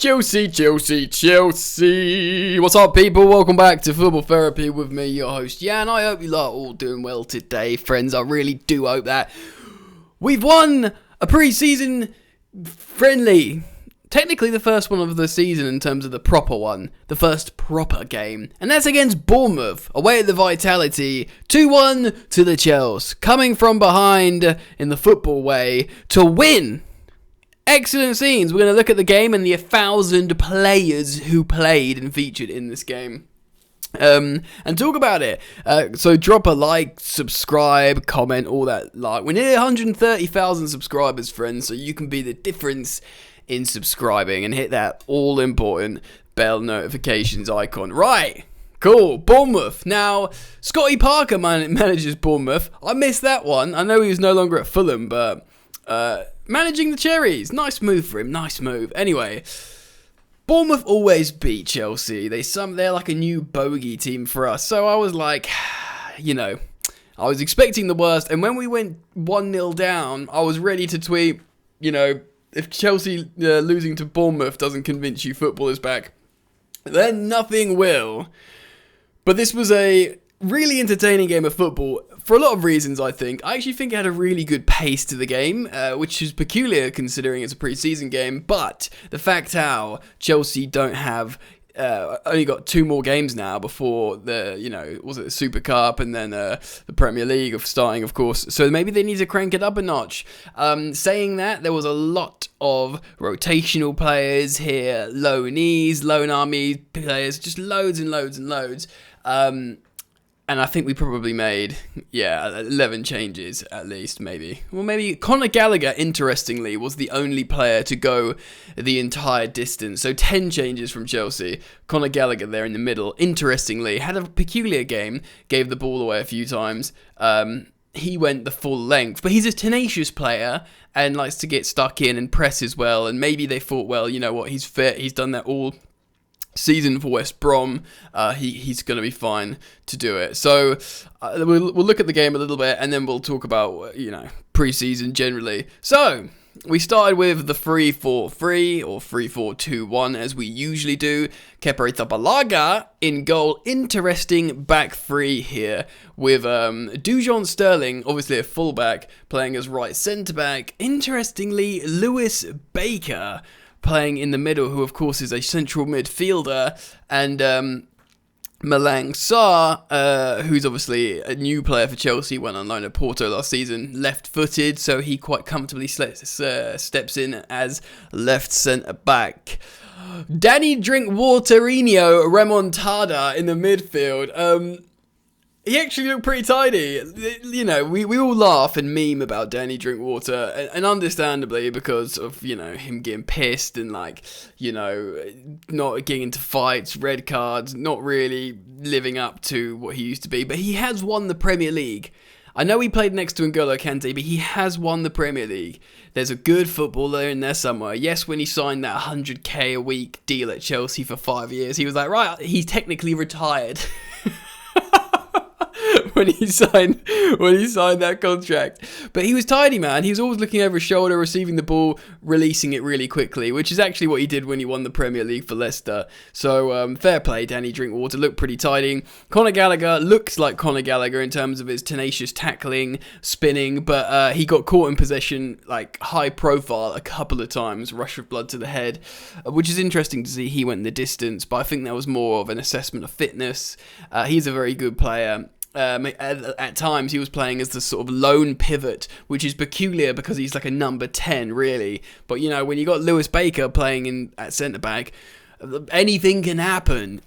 Chelsea, Chelsea, Chelsea. What's up, people? Welcome back to Football Therapy with me, your host, Jan. I hope you lot are all doing well today, friends. I really do hope that. We've won a pre-season friendly. Technically the first one of the season in terms of the proper one. The first proper game. And that's against Bournemouth. Away at the Vitality. 2-1 to the Chelsea. Coming from behind in the football way to win. Excellent scenes. We're going to look at the game and the 1,000 players who played and featured in this game. And talk about it. So drop a like, subscribe, comment, all that. Like, we're near 130,000 subscribers, friends. So you can be the difference in subscribing and hit that all important bell notifications icon. Right. Cool. Bournemouth. Now, Scotty Parker manages Bournemouth. I missed that one. I know he was no longer at Fulham, but managing the Cherries. Nice move for him. Nice move. Anyway, Bournemouth always beat Chelsea. They're like a new bogey team for us. So I was like, I was expecting the worst. And when we went 1-0 down, I was ready to tweet, if Chelsea losing to Bournemouth doesn't convince you football is back, then nothing will. But this was a really entertaining game of football for a lot of reasons, I think. I actually think it had a really good pace to the game, which is peculiar considering it's a pre-season game. But the fact how Chelsea don't have only got 2 more games now before the, was it the Super Cup and then the Premier League starting, of course. So maybe they need to crank it up a notch. Saying that, there was a lot of rotational players here, loanees, loan army players, just loads and loads and loads. And I think we probably made, 11 changes at least, maybe. Well, maybe Conor Gallagher, interestingly, was the only player to go the entire distance. So 10 changes from Chelsea. Conor Gallagher there in the middle, interestingly, had a peculiar game, gave the ball away a few times. He went the full length, but he's a tenacious player and likes to get stuck in and press as well. And maybe they thought, well, you know what, he's fit, he's done that all season for West Brom, he's going to be fine to do it. So we'll look at the game a little bit and then we'll talk about, pre-season generally. So we started with the 3-4-3 or 3-4-2-1 as we usually do. Kepa Arrizabalaga in goal. Interesting back three here with Dujon Sterling, obviously a fullback, playing as right centre-back. Interestingly, Lewis Baker playing in the middle, who of course is a central midfielder, and Malang Sarr, who's obviously a new player for Chelsea, went on loan at Porto last season, left-footed, so he quite comfortably steps in as left centre-back. Danny Drinkwaterino remontada in the midfield. He actually looked pretty tidy. We all laugh and meme about Danny Drinkwater, and understandably because of, him getting pissed and, not getting into fights, red cards, not really living up to what he used to be. But he has won the Premier League. I know he played next to N'Golo Kante, but he has won the Premier League. There's a good footballer in there somewhere. Yes, when he signed that 100k a week deal at Chelsea for 5 years, he was like, right, he's technically retired. when he signed that contract. But he was tidy, man. He was always looking over his shoulder, receiving the ball, releasing it really quickly, which is actually what he did when he won the Premier League for Leicester. So fair play, Danny Drinkwater looked pretty tidy. Conor Gallagher looks like Conor Gallagher in terms of his tenacious tackling, spinning, but he got caught in possession, high profile a couple of times, rush of blood to the head, which is interesting to see. He went the distance, but I think that was more of an assessment of fitness. He's a very good player. At times he was playing as the sort of lone pivot, which is peculiar because he's like a number 10 really, but when you got Lewis Baker playing at centre back, anything can happen.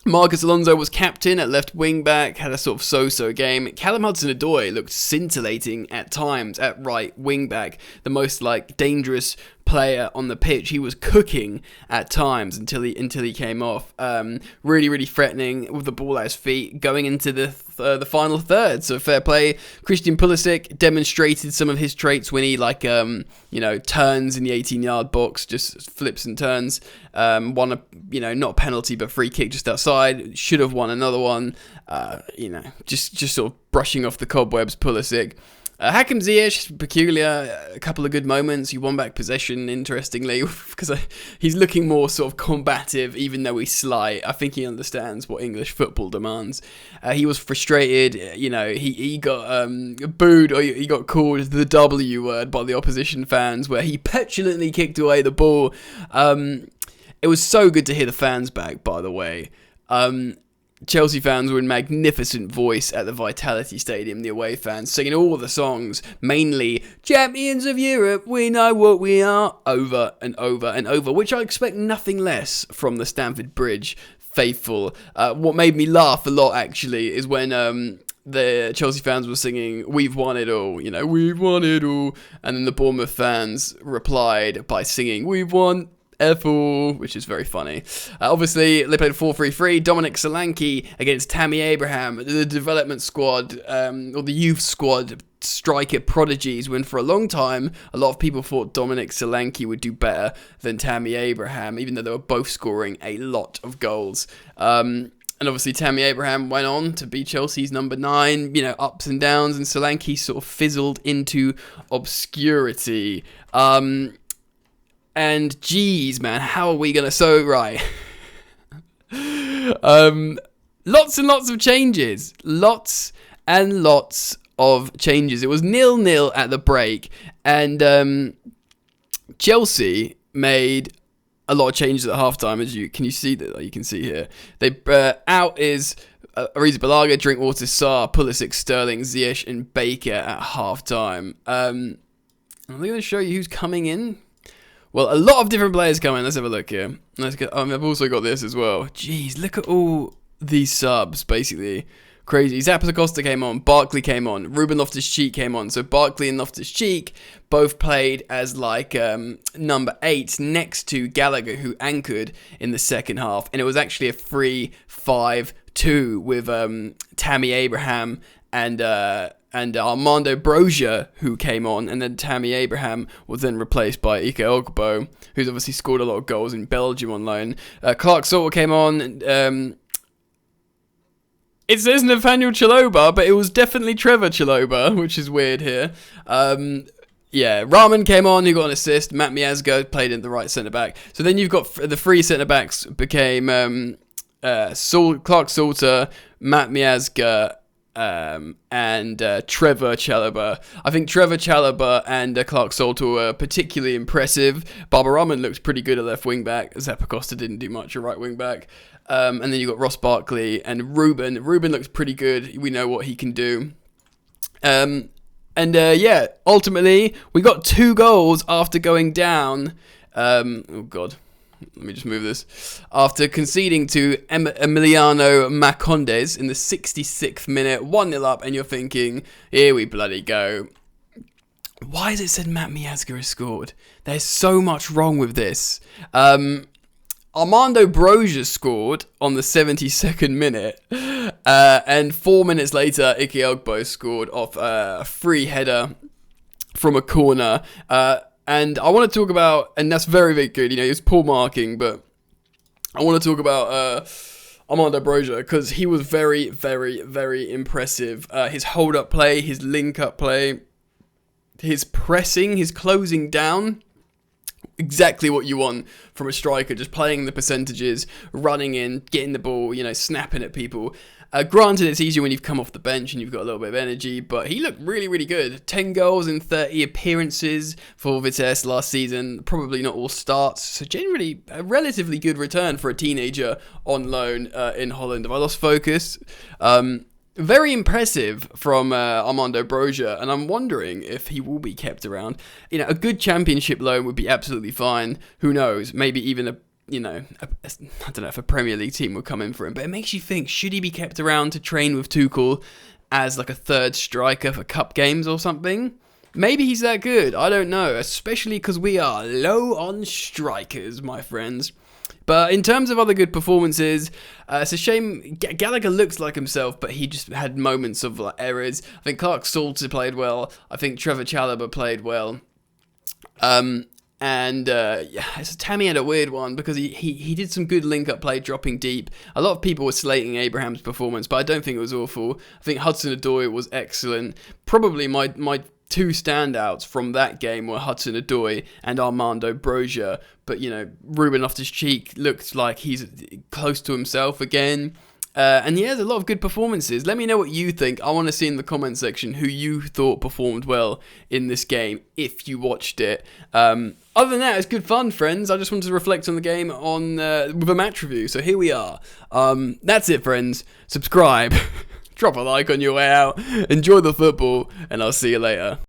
Marcus Alonso was captain at left wing back, had a sort of so-so game. Callum Hudson-Odoi looked scintillating at times at right wing back, the most dangerous player on the pitch. He was cooking at times until he came off. Really, really threatening with the ball at his feet going into the final third. So fair play. Christian Pulisic demonstrated some of his traits when he turns in the 18-yard box, just flips and turns. Won a not a penalty but free kick just outside. Should have won another one. Just sort of brushing off the cobwebs. Pulisic. Hakim Ziyech, peculiar, a couple of good moments. He won back possession, interestingly, because he's looking more sort of combative, even though he's slight. I think he understands what English football demands. He was frustrated, he got booed, or he got called the W word by the opposition fans, where he petulantly kicked away the ball. It was so good to hear the fans back, by the way. Chelsea fans were in magnificent voice at the Vitality Stadium, the away fans, singing all the songs, mainly Champions of Europe, we know what we are, over and over and over, which I expect nothing less from the Stamford Bridge faithful. What made me laugh a lot, actually, is when the Chelsea fans were singing, we've won it all, we've won it all, and then the Bournemouth fans replied by singing, we've won F-all, which is very funny. Obviously, they played 4-3-3. Dominic Solanke against Tammy Abraham. The development squad, or the youth squad, striker prodigies, when for a long time, a lot of people thought Dominic Solanke would do better than Tammy Abraham, even though they were both scoring a lot of goals. And obviously, Tammy Abraham went on to be Chelsea's number 9, ups and downs, and Solanke sort of fizzled into obscurity. And geez, man, how are we going to... So, right. Lots and lots of changes. Lots and lots of changes. It was 0-0 at the break. And Chelsea made a lot of changes at halftime, as you can see here. They out is Ariza Balaga, Drinkwater, Sarr, Pulisic, Sterling, Ziyech, and Baker at halftime. I'm going to show you who's coming in. Well, a lot of different players coming. Let's have a look here. I've also got this as well. Jeez, look at all these subs, basically. Crazy. Zappacosta came on. Barkley came on. Ruben Loftus-Cheek came on. So Barkley and Loftus-Cheek both played as number 8 next to Gallagher, who anchored in the second half. And it was actually a 3-5-2 with Tammy Abraham and Armando Broja, who came on, and then Tammy Abraham was then replaced by Ike Ugbo, who's obviously scored a lot of goals in Belgium on loan. Clark Salter came on. It says Nathaniel Chalobah, but it was definitely Trevor Chalobah, which is weird here. Rahman came on, who got an assist. Matt Miazga played in the right centre-back. So then you've got the 3 centre-backs became Clark Salter, Matt Miazga, and Trevor Chalobah. I think Trevor Chalobah and Clark Salter were particularly impressive. Baba Rahman looked pretty good at left wing back. Zappacosta didn't do much at right wing back. And then you got Ross Barkley and Ruben. Ruben looks pretty good. We know what he can do. Ultimately we got 2 goals after going down. Oh God. Let me just move this. After conceding to Emiliano Marcondes in the 66th minute, 1-0 up, and you're thinking, here we bloody go. Why has it said Matt Miazga has scored? There's so much wrong with this. Armando Broja scored on the 72nd minute, and 4 minutes later, Ike Ugbo scored off a free header from a corner. And I want to talk about, and that's very, very good, it's poor marking, but I want to talk about Armando Broja, because he was very, very, very impressive. His hold-up play, his link-up play, his pressing, his closing down, exactly what you want from a striker, just playing the percentages, running in, getting the ball, snapping at people. Granted, it's easier when you've come off the bench and you've got a little bit of energy, but he looked really, really good. 10 goals in 30 appearances for Vitesse last season. Probably not all starts, so generally a relatively good return for a teenager on loan in Holland. Have I lost focus? Very impressive from Armando Broja, and I'm wondering if he will be kept around. A good championship loan would be absolutely fine. Who knows? Maybe even I don't know if a Premier League team would come in for him, but it makes you think, should he be kept around to train with Tuchel as like a third striker for cup games or something? Maybe he's that good, I don't know, especially because we are low on strikers, my friends. But in terms of other good performances, it's a shame Gallagher looks like himself, but he just had moments of errors. I think Clark Salter played well. I think Trevor Chalobah played well. And Tammy had a weird one because he did some good link-up play, dropping deep. A lot of people were slating Abraham's performance, but I don't think it was awful. I think Hudson-Odoi was excellent. Probably my two standouts from that game were Hudson-Odoi and Armando Broja. But, Ruben Loftus-Cheek looked like he's close to himself again. And he has a lot of good performances. Let me know what you think. I want to see in the comment section who you thought performed well in this game, if you watched it. Other than that, it's good fun, friends. I just wanted to reflect on the game with a match review. So here we are. That's it, friends. Subscribe. Drop a like on your way out. Enjoy the football. And I'll see you later.